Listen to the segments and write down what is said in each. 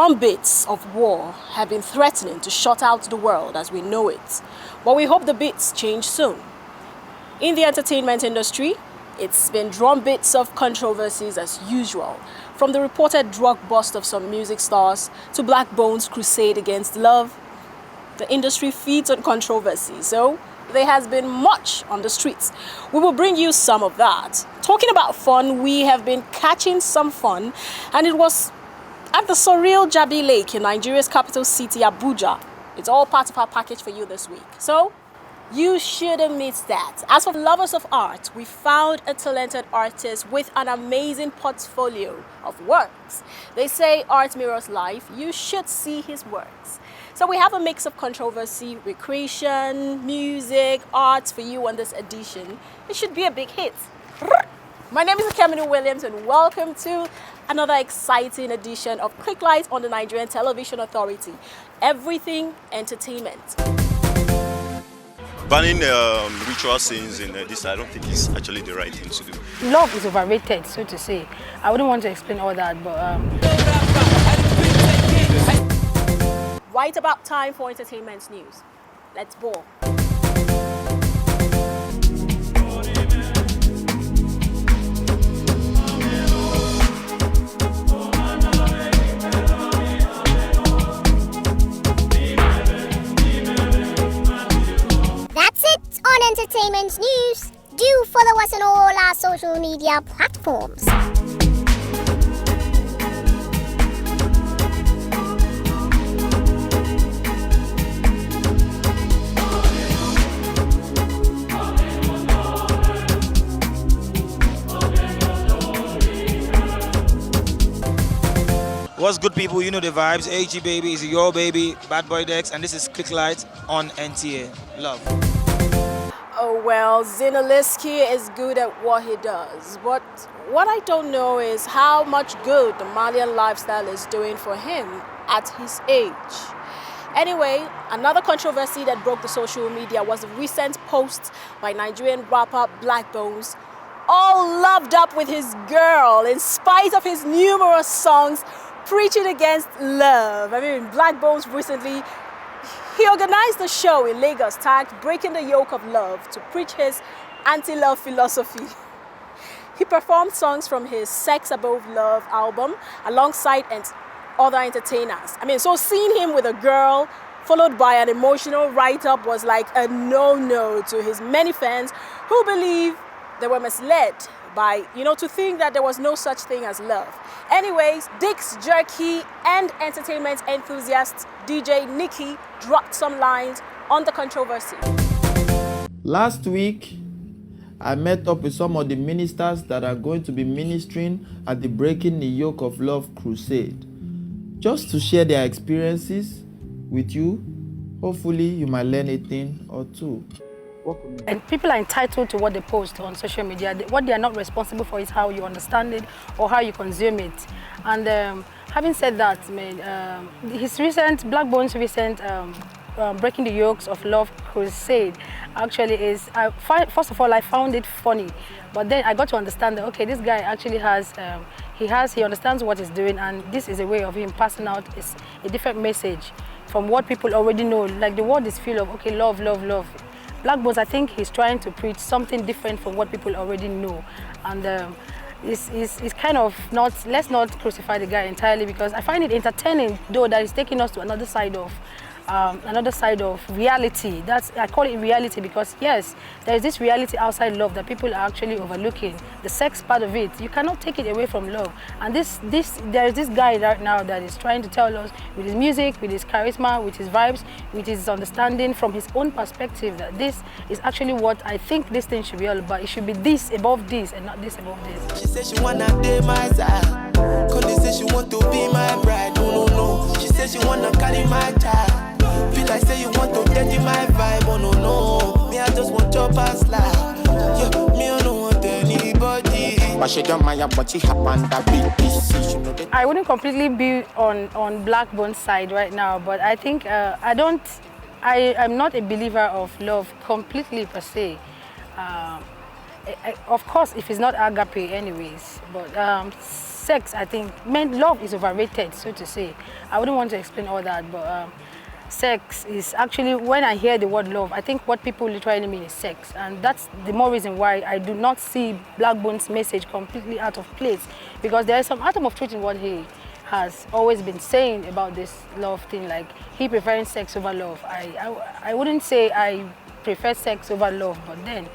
drumbeats of war have been threatening to shut out the world as we know it, but we hope the beats change soon. In the entertainment industry, it's been drumbeats of controversies as usual, from the reported drug bust of some music stars to Blackbone's crusade against love. The industry feeds on controversy, so there has been much on the streets. We will bring you some of that. Talking about fun, we have been catching some fun, and it was at the surreal JABI Lake in Nigeria's capital city, Abuja. It's all part of our package for you this week, so you shouldn't miss that. As for lovers of art, we found a talented artist with an amazing portfolio of works. They say art mirrors life. You should see his works. So we have a mix of controversy, recreation, music, arts for you on this edition. It should be a big hit. My name is Kemini Williams and welcome to another exciting edition of Klieglight on the Nigerian Television Authority. Everything entertainment. Banning ritual scenes in this, I don't think is actually the right thing to do. Love is overrated, so to say. I wouldn't want to explain all that, but... Right about time for entertainment news. Let's ball. On entertainment news, do follow us on all our social media platforms. What's good, people? You know the vibes. AG Baby is your baby, Bad Boy Dex, and this is Klieglight on NTA. Love. Oh well, Zinaliski is good at what he does, but what I don't know is how much good the Malian lifestyle is doing for him at his age. Anyway, another controversy that broke the social media was a recent post by Nigerian rapper Blackbones, all loved up with his girl in spite of his numerous songs preaching against love. I mean, Blackbones recently he organized a show in Lagos tagged Breaking the Yoke of Love to preach his anti-love philosophy. He performed songs from his Sex Above Love album alongside other entertainers. I mean, so seeing him with a girl followed by an emotional write-up was like a no-no to his many fans who believe they were misled by, to think that there was no such thing as love. Anyways, Dick's Jerky and entertainment enthusiast DJ Nikki dropped some lines on the controversy. Last week, I met up with some of the ministers that are going to be ministering at the Breaking the Yoke of Love crusade, just to share their experiences with you. Hopefully, you might learn a thing or two. And people are entitled to what they post on social media. What they are not responsible for is how you understand it or how you consume it. And having said that, Blackbone's recent Breaking the Yokes of Love crusade actually is, first of all, I found it funny. But then I got to understand that, okay, this guy actually has, he understands what he's doing, and this is a way of him passing out a different message from what people already know. Like the word is full of, okay, love, love, love. Blackbones, I think he's trying to preach something different from what people already know. And it's kind of not, let's not crucify the guy entirely, because I find it entertaining, though, that he's taking us to another side of reality. I call it reality because, yes, there is this reality outside love that people are actually overlooking. The sex part of it, you cannot take it away from love. And there is this guy right now that is trying to tell us with his music, with his charisma, with his vibes, with his understanding from his own perspective, that this is actually what I think this thing should be all about. It should be this above this and not this above this. She said she wanna date my side. Cause say she want to be my bride. No, no, no. She said she wanna carry my child. Feel like say you want to dirty my vibe. Oh no, no. Me, I just want your past life. Yeah, me, I don't want anybody. But she don't mind what she happened that big decision. I wouldn't completely be on Blackbone's side right now, but I think I'm not a believer of love completely per se. Of course, if it's not agape anyways, but sex, I think, love is overrated, so to say. I wouldn't want to explain all that, but sex is actually, when I hear the word love, I think what people literally mean is sex. And that's the more reason why I do not see Blackbone's message completely out of place, because there is some atom of truth in what he has always been saying about this love thing, like he preferring sex over love. I wouldn't say I prefer sex over love, but then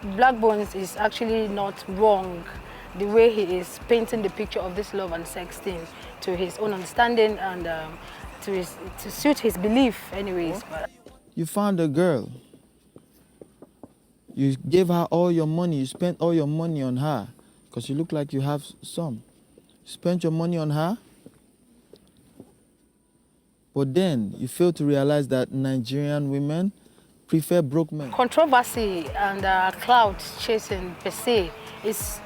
Blackbones is actually not wrong the way he is painting the picture of this love and sex thing to his own understanding and to suit his belief anyways. But You found a girl. You gave her all your money. You spent all your money on her because you look like you have some. You spent your money on her. But then you fail to realize that Nigerian women prefer broke men. controversy and cloud chasing per se is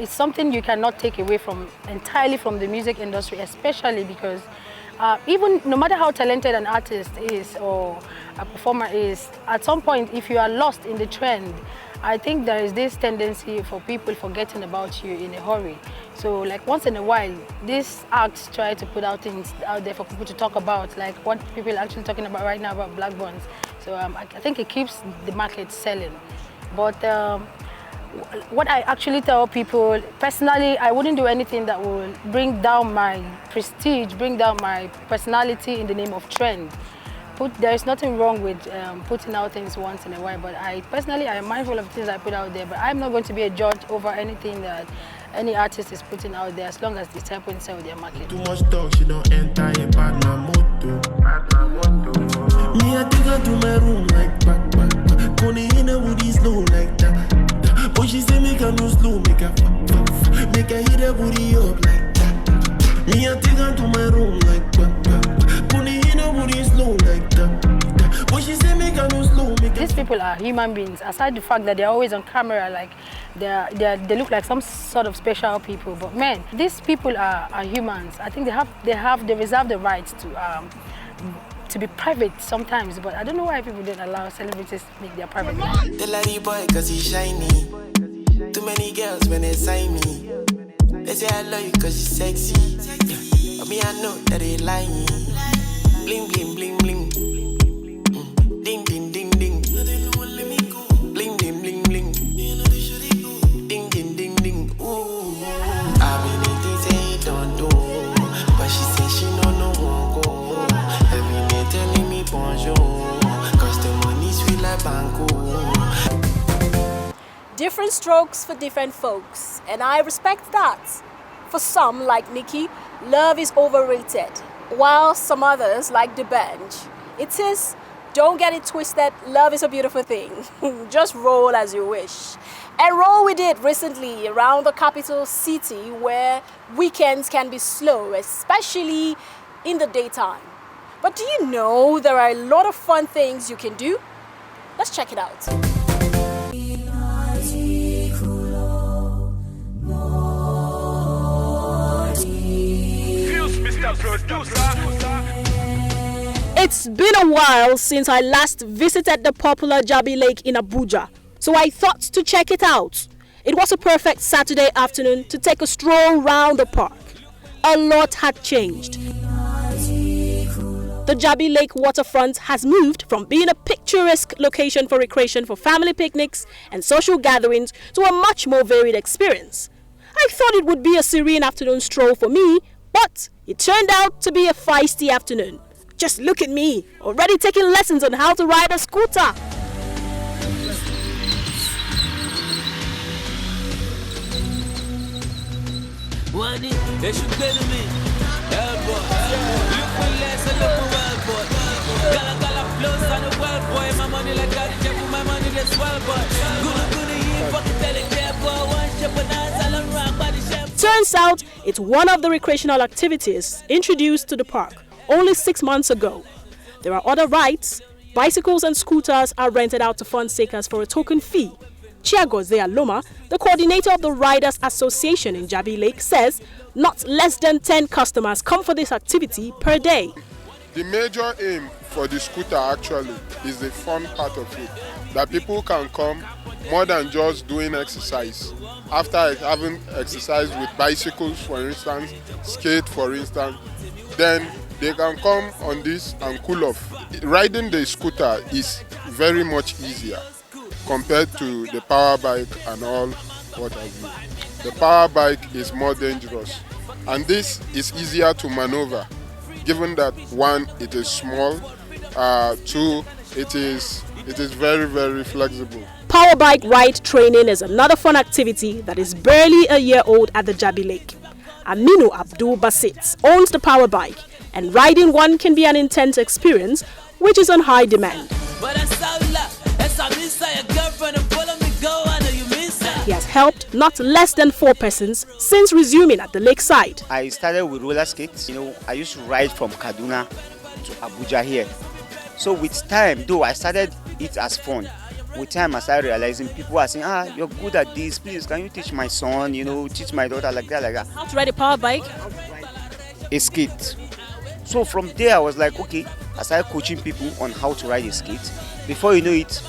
something you cannot take away from entirely from the music industry, especially because even no matter how talented an artist is or a performer is, at some point if you are lost in the trend, I think there is this tendency for people forgetting about you in a hurry. So like once in a while, these acts try to put out things out there for people to talk about, like what people are actually talking about right now about Blackbones. So I think it keeps the market selling. But what I actually tell people, personally, I wouldn't do anything that will bring down my prestige, bring down my personality in the name of trend. There is nothing wrong with putting out things once in a while, but I am mindful of things I put out there, but I'm not going to be a judge over anything that any artist is putting out there as long as it's helping sell their market. Too much talk, she don't enter a bad man moto. Me, I take her to my room like back. Gonna in her with this slow like that. But she say make her no slow, make her make her hit her booty up like that. Me, I take her to my room like back. Gonna in her with this slow like that. But she say make her no slow, make her. These people are human beings, aside the fact that they're always on camera, like they look like some sort of special people. But man, these people are humans. I think they reserve the right to be private sometimes, but I don't know why people don't allow celebrities to make their private life. They like the boy cause he's shiny. Too many girls when they sign me. They say I love you cause you're sexy. But me I know that they lying. Bling bling bling bling. Ding ding ding ding. Bling bling bling bling. Ding ding ding ding. Ooh. I mean they say don't do, but she say she no won't go. Every day telling me bonjour, cause the money sweet like banco. Different strokes for different folks, and I respect that. For some, like Nikki, love is overrated, while some others, like the bench, it is. Don't get it twisted, love is a beautiful thing. Just roll as you wish. And roll we did recently around the capital city where weekends can be slow, especially in the daytime. But do you know there are a lot of fun things you can do? Let's check it out. It's been a while since I last visited the popular JABI Lake in Abuja, so I thought to check it out. It was a perfect Saturday afternoon to take a stroll round the park. A lot had changed. The JABI Lake waterfront has moved from being a picturesque location for recreation for family picnics and social gatherings to a much more varied experience. I thought it would be a serene afternoon stroll for me, but it turned out to be a feisty afternoon. Just look at me, already taking lessons on how to ride a scooter. They should pay to me. Look my legs and look my well boy. Gala flows on the well boy. My money like God, Jeff, my money that's well boy. Gonna you fucking tell it, yeah, boy. One ship and all around by the chef. Turns out it's one of the recreational activities introduced to the park only 6 months ago. There are other rides. Bicycles and scooters are rented out to fun seekers for a token fee. Chiagoze Aloma, the coordinator of the Riders Association in JABI Lake, says not less than 10 customers come for this activity per day. The major aim for the scooter actually is the fun part of it, that people can come more than just doing exercise. After having exercised with bicycles, for instance, skate, for instance, then they can come on this and cool off. Riding the scooter is very much easier compared to the power bike and all what have you. The power bike is more dangerous, and this is easier to maneuver, given that one, it is small, two, it is very, very flexible. Power bike ride training is another fun activity that is barely a year old at the JABI Lake. Aminu Abdul Basit owns the power bike, and riding one can be an intense experience, which is on high demand. He has helped not less than 4 persons since resuming at the lakeside. I started with roller skates. I used to ride from Kaduna to Abuja here. So with time, though I started it as fun, with time I started realizing people are saying, you're good at this, please can you teach my son, teach my daughter, like that. How to ride a power bike? A skate. So from there I was like, okay, I started coaching people on how to ride a skate. Before you know it,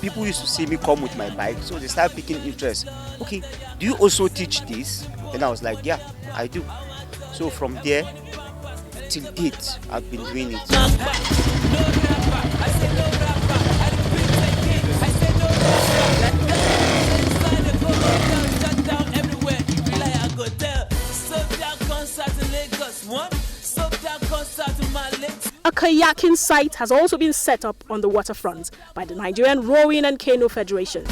people used to see me come with my bike, so they started picking interest. Okay, do you also teach this? Then I was like, yeah, I do. So from there till date, I've been doing it. A kayaking site has also been set up on the waterfront by the Nigerian Rowing and Canoe Federation.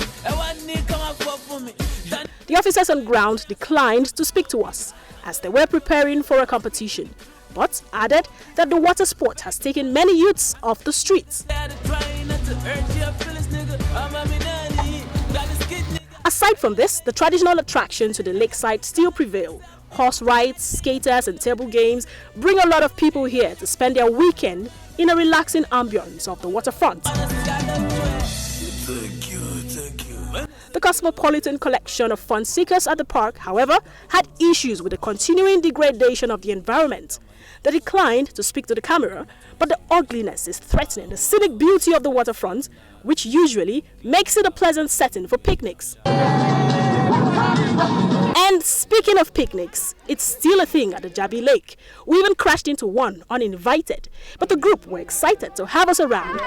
The officers on ground declined to speak to us as they were preparing for a competition, but added that the water sport has taken many youths off the streets. Aside from this, the traditional attractions to the lakeside still prevail. Horse rides, skaters and table games bring a lot of people here to spend their weekend in a relaxing ambience of the waterfront. The cosmopolitan collection of fun seekers at the park, however, had issues with the continuing degradation of the environment. They declined to speak to the camera, but the ugliness is threatening the scenic beauty of the waterfront, which usually makes it a pleasant setting for picnics. And speaking of picnics, it's still a thing at the JABI Lake. We even crashed into one uninvited, but the group were excited to have us around.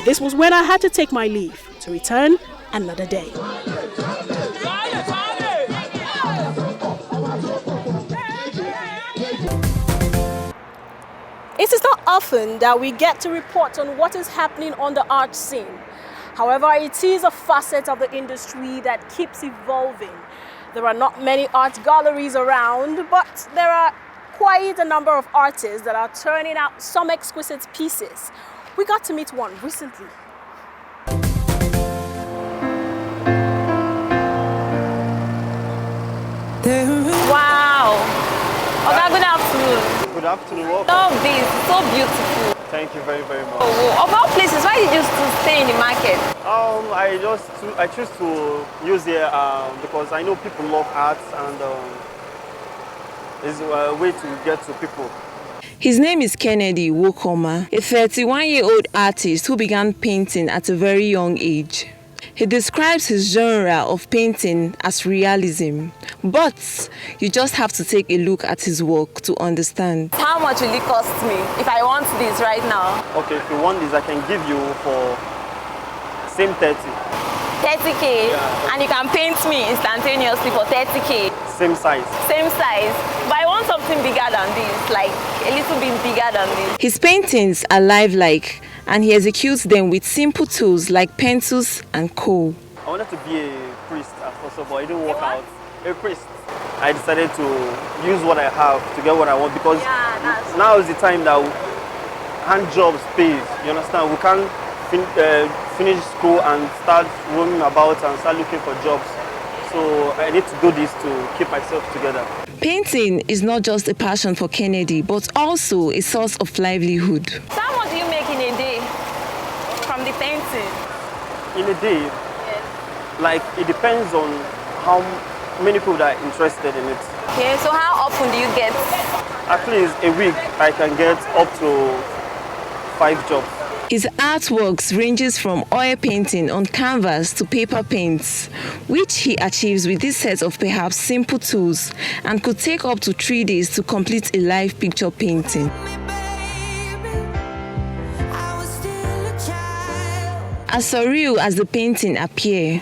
This was when I had to take my leave to return another day. It is not often that we get to report on what is happening on the art scene. However, it is a facet of the industry that keeps evolving. There are not many art galleries around, but there are quite a number of artists that are turning out some exquisite pieces. We got to meet one recently. Wow! Okay, good afternoon. Good afternoon. Welcome. Love this, so beautiful. Thank you very, very much. Of all places, why did you stay in the market? I choose to use here because I know people love art and it's a way to get to people. His name is Kennedy Wokoma, a 31-year-old artist who began painting at a very young age. He describes his genre of painting as realism, but you just have to take a look at his work to understand. How much will it cost me if I want this right now? Okay, if you want this, I can give you for same 30. 30K? Yeah. And you can paint me instantaneously for 30K? Same size. Same size. But I want something bigger than this, like a little bit bigger than this. His paintings are lifelike, and he executes them with simple tools like pencils and coal. I wanted to be a priest at first of all, it didn't work out. A priest. I decided to use what I have to get what I want because now is the time that hand jobs pays. You understand? We can't finish school and start roaming about and start looking for jobs. So I need to do this to keep myself together. Painting is not just a passion for Kennedy, but also a source of livelihood. So how much do you make in a day from the painting? In a day? Yes. Like it depends on how many people that are interested in it. Okay, so how often do you get? At least a week, I can get up to 5 jobs. His artworks ranges from oil painting on canvas to paper paints, which he achieves with this set of perhaps simple tools and could take up to 3 days to complete a live picture painting. As surreal as the painting appear,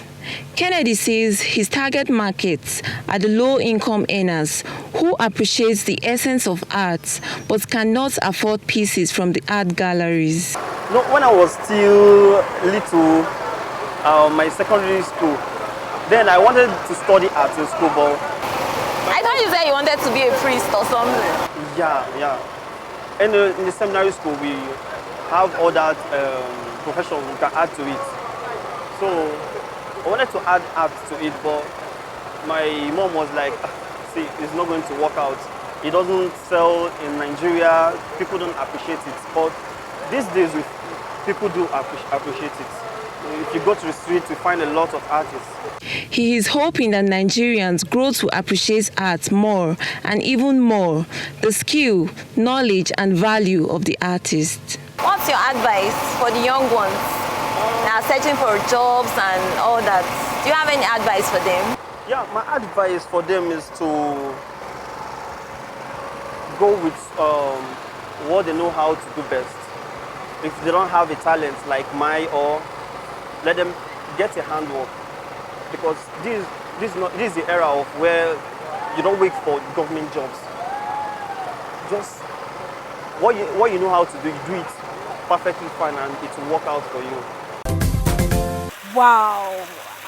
Kennedy says his target markets are the low-income earners who appreciate the essence of art but cannot afford pieces from the art galleries. No, when I was still little, my secondary school, then I wanted to study art in school, but I thought you said you wanted to be a priest or something. yeah. And in the seminary school, we have all that professions we can add to it. So I wanted to add art to it, but my mom was like, see, it's not going to work out. It doesn't sell in Nigeria, people don't appreciate it. But these days, people do appreciate it. If you go to the street, you find a lot of artists. He is hoping that Nigerians grow to appreciate art more and even more, the skill, knowledge and value of the artist. What's your advice for the young ones that are searching for jobs and all that? Do you have any advice for them? Yeah, my advice for them is to go with what they know how to do best. If they don't have a talent like mine, or let them get a handwork, because this is the era of where you don't wait for government jobs. Just what you know how to do, you do it perfectly fine and it will work out for you. Wow,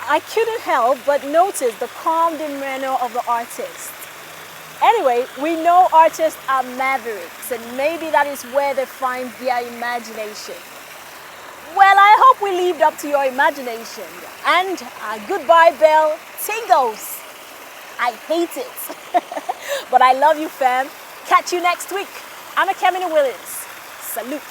I couldn't help but notice the calm demeanor of the artist. Anyway, we know artists are mavericks, and maybe that is where they find their imagination. Well, I hope we lived up to your imagination. And our goodbye bell tingles. I hate it. But I love you, fam. Catch you next week. I'm Akemini Williams. Salute.